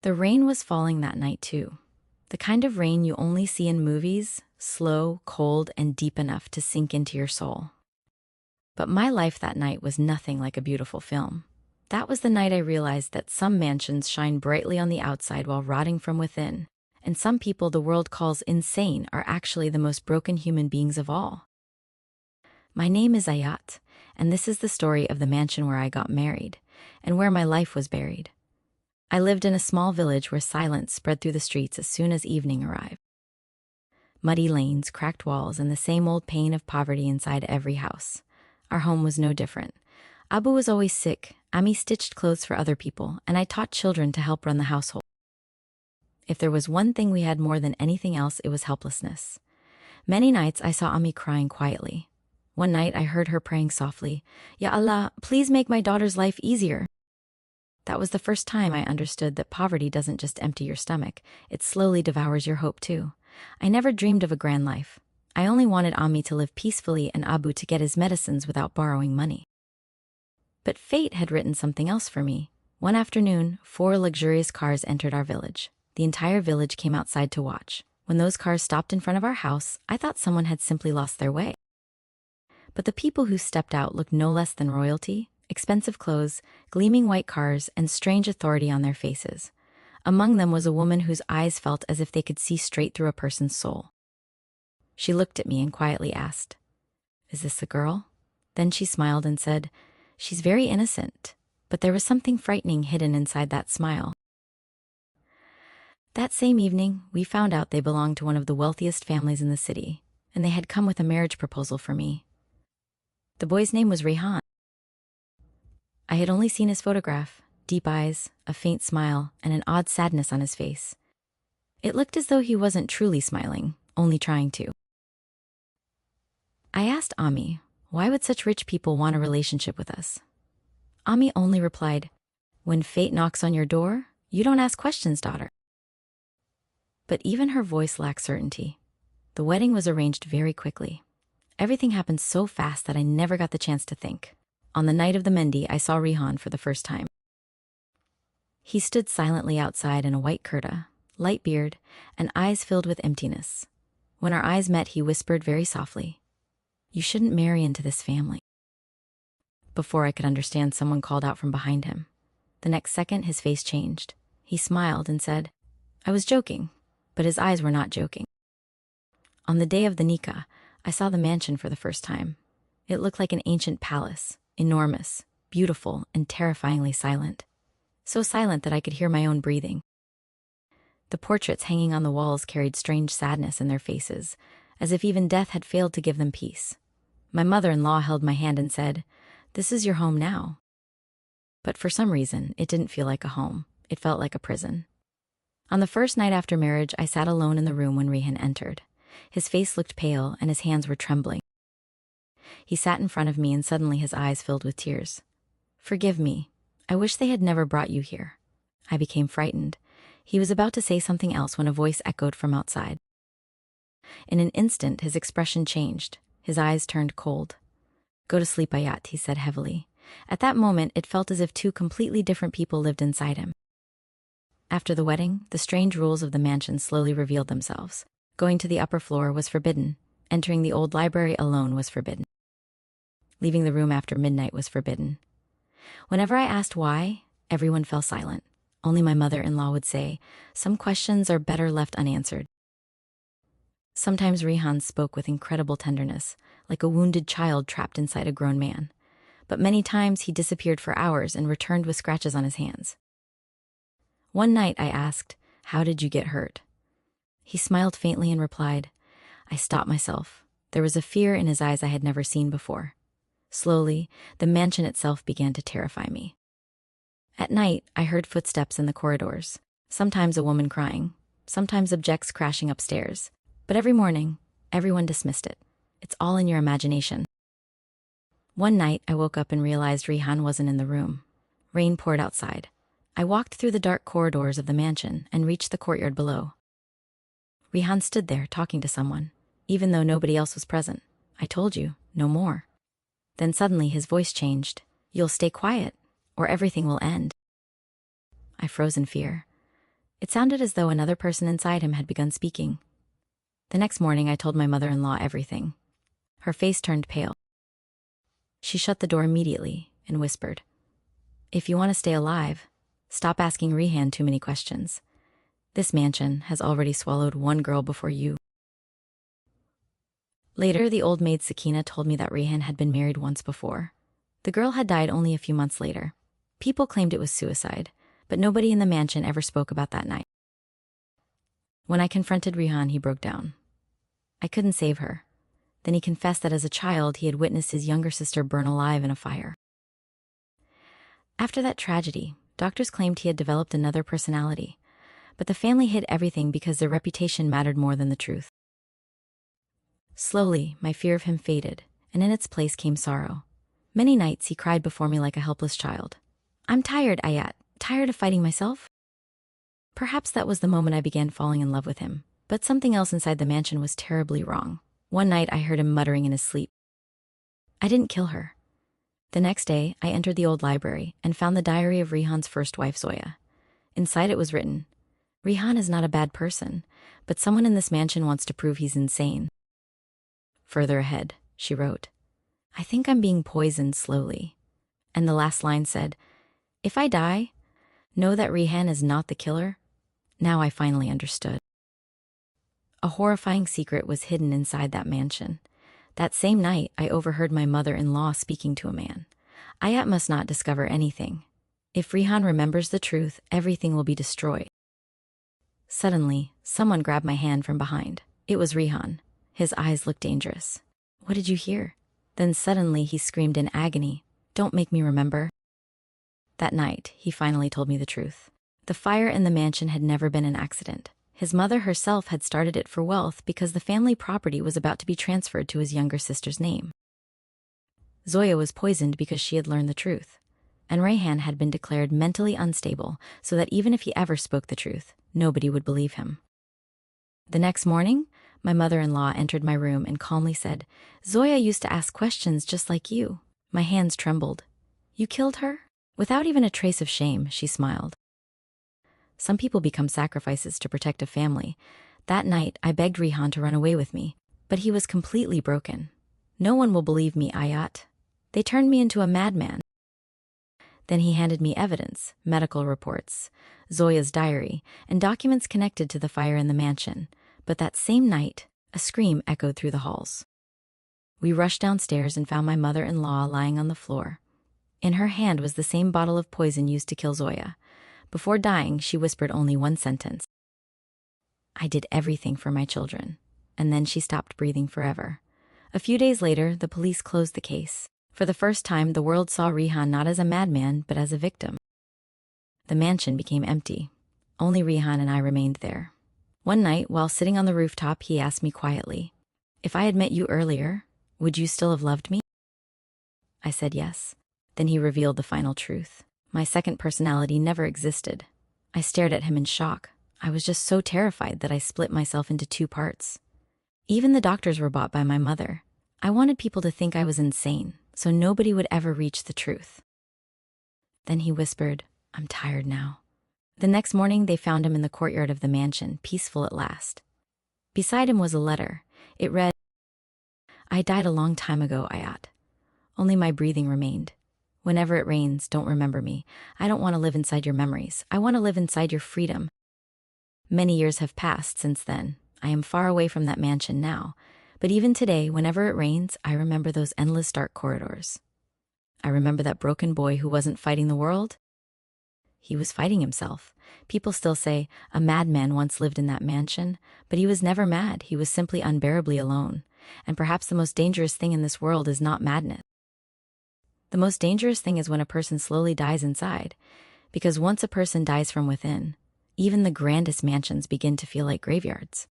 The rain was falling that night too. The kind of rain you only see in movies, slow, cold, and deep enough to sink into your soul. But my life that night was nothing like a beautiful film. That was the night I realized that some mansions shine brightly on the outside while rotting from within, and some people the world calls insane are actually the most broken human beings of all. My name is Ayat, and this is the story of the mansion where I got married, and where my life was buried. I lived in a small village where silence spread through the streets as soon as evening arrived. Muddy lanes, cracked walls, and the same old pain of poverty inside every house. Our home was no different. Abu was always sick, Ami stitched clothes for other people, and I taught children to help run the household. If there was one thing we had more than anything else, it was helplessness. Many nights I saw Ami crying quietly. One night I heard her praying softly, "Ya Allah, please make my daughter's life easier." That was the first time I understood that poverty doesn't just empty your stomach, it slowly devours your hope too. I never dreamed of a grand life. I only wanted Ami to live peacefully and Abu to get his medicines without borrowing money. But fate had written something else for me. One afternoon, 4 luxurious cars entered our village. The entire village came outside to watch. When those cars stopped in front of our house, I thought someone had simply lost their way. But the people who stepped out looked no less than royalty. Expensive clothes, gleaming white cars, and strange authority on their faces. Among them was a woman whose eyes felt as if they could see straight through a person's soul. She looked at me and quietly asked, "Is this a girl?" Then she smiled and said, "She's very innocent," but there was something frightening hidden inside that smile. That same evening, we found out they belonged to one of the wealthiest families in the city, and they had come with a marriage proposal for me. The boy's name was Rehan. I had only seen his photograph, deep eyes, a faint smile, and an odd sadness on his face. It looked as though he wasn't truly smiling, only trying to. I asked Ami, why would such rich people want a relationship with us? Ami only replied, "When fate knocks on your door, you don't ask questions, daughter." But even her voice lacked certainty. The wedding was arranged very quickly. Everything happened so fast that I never got the chance to think. On the night of the Mendi, I saw Rehan for the first time. He stood silently outside in a white kurta, light beard, and eyes filled with emptiness. When our eyes met, he whispered very softly, "You shouldn't marry into this family." Before I could understand, someone called out from behind him. The next second, his face changed. He smiled and said, "I was joking," but his eyes were not joking. On the day of the nikah, I saw the mansion for the first time. It looked like an ancient palace. Enormous, beautiful, and terrifyingly silent. So silent that I could hear my own breathing. The portraits hanging on the walls carried strange sadness in their faces, as if even death had failed to give them peace. My mother-in-law held my hand and said, "This is your home now." But for some reason, it didn't feel like a home. It felt like a prison. On the first night after marriage, I sat alone in the room when Rehan entered. His face looked pale and his hands were trembling. He sat in front of me and suddenly his eyes filled with tears. "Forgive me. I wish they had never brought you here." I became frightened. He was about to say something else when a voice echoed from outside. In an instant, his expression changed. His eyes turned cold. "Go to sleep, Ayat," he said heavily. At that moment, it felt as if 2 completely different people lived inside him. After the wedding, the strange rules of the mansion slowly revealed themselves. Going to the upper floor was forbidden. Entering the old library alone was forbidden. Leaving the room after midnight was forbidden. Whenever I asked why, everyone fell silent. Only my mother-in-law would say, "Some questions are better left unanswered." Sometimes Rehan spoke with incredible tenderness, like a wounded child trapped inside a grown man. But many times he disappeared for hours and returned with scratches on his hands. One night I asked, "How did you get hurt?" He smiled faintly and replied, "I stopped myself." There was a fear in his eyes I had never seen before. Slowly, the mansion itself began to terrify me. At night, I heard footsteps in the corridors, sometimes a woman crying, sometimes objects crashing upstairs. But every morning, everyone dismissed it. It's all in your imagination. One night, I woke up and realized Rehan wasn't in the room. Rain poured outside. I walked through the dark corridors of the mansion and reached the courtyard below. Rehan stood there talking to someone, even though nobody else was present. "I told you, no more." Then suddenly his voice changed. "You'll stay quiet, or everything will end." I froze in fear. It sounded as though another person inside him had begun speaking. The next morning, I told my mother-in-law everything. Her face turned pale. She shut the door immediately and whispered, "If you want to stay alive, stop asking Rehan too many questions. This mansion has already swallowed one girl before you." Later, the old maid Sakina told me that Rehan had been married once before. The girl had died only a few months later. People claimed it was suicide, but nobody in the mansion ever spoke about that night. When I confronted Rehan, he broke down. I couldn't save her. Then he confessed that as a child, he had witnessed his younger sister burn alive in a fire. After that tragedy, doctors claimed he had developed another personality, but the family hid everything because their reputation mattered more than the truth. Slowly, my fear of him faded, and in its place came sorrow. Many nights he cried before me like a helpless child. "I'm tired, Ayat, tired of fighting myself." Perhaps that was the moment I began falling in love with him, but something else inside the mansion was terribly wrong. One night I heard him muttering in his sleep, "I didn't kill her." The next day, I entered the old library and found the diary of Rehan's first wife, Zoya. Inside it was written, "Rehan is not a bad person, but someone in this mansion wants to prove he's insane." Further ahead, she wrote, "I think I'm being poisoned slowly." And the last line said, "If I die, know that Rehan is not the killer." Now I finally understood. A horrifying secret was hidden inside that mansion. That same night, I overheard my mother-in-law speaking to a man. Ayat must not discover anything. If Rehan remembers the truth, everything will be destroyed. Suddenly, someone grabbed my hand from behind. It was Rehan. His eyes looked dangerous. "What did you hear?" Then suddenly he screamed in agony, "Don't make me remember." That night, he finally told me the truth. The fire in the mansion had never been an accident. His mother herself had started it for wealth because the family property was about to be transferred to his younger sister's name. Zoya was poisoned because she had learned the truth, and Rehan had been declared mentally unstable so that even if he ever spoke the truth, nobody would believe him. The next morning, my mother-in-law entered my room and calmly said, "Zoya used to ask questions just like you." My hands trembled. "You killed her?" Without even a trace of shame, she smiled. Some people become sacrifices to protect a family. That night, I begged Rehan to run away with me, but he was completely broken. "No one will believe me, Ayat. They turned me into a madman." Then he handed me evidence, medical reports, Zoya's diary, and documents connected to the fire in the mansion. But that same night, a scream echoed through the halls. We rushed downstairs and found my mother-in-law lying on the floor. In her hand was the same bottle of poison used to kill Zoya. Before dying, she whispered only one sentence: "I did everything for my children." And then she stopped breathing forever. A few days later, the police closed the case. For the first time, the world saw Rehan not as a madman, but as a victim. The mansion became empty. Only Rehan and I remained there. One night, while sitting on the rooftop, he asked me quietly, "If I had met you earlier, would you still have loved me?" I said yes. Then he revealed the final truth. My second personality never existed. I stared at him in shock. I was just so terrified that I split myself into two parts. Even the doctors were bought by my mother. I wanted people to think I was insane, so nobody would ever reach the truth. Then he whispered, "I'm tired now." The next morning, they found him in the courtyard of the mansion, peaceful at last. Beside him was a letter. It read, "I died a long time ago, Ayat. Only my breathing remained. Whenever it rains, don't remember me. I don't want to live inside your memories. I want to live inside your freedom." Many years have passed since then. I am far away from that mansion now. But even today, whenever it rains, I remember those endless dark corridors. I remember that broken boy who wasn't fighting the world. He was fighting himself. People still say, a madman once lived in that mansion, but he was never mad. He was simply unbearably alone. And perhaps the most dangerous thing in this world is not madness. The most dangerous thing is when a person slowly dies inside, because once a person dies from within, even the grandest mansions begin to feel like graveyards.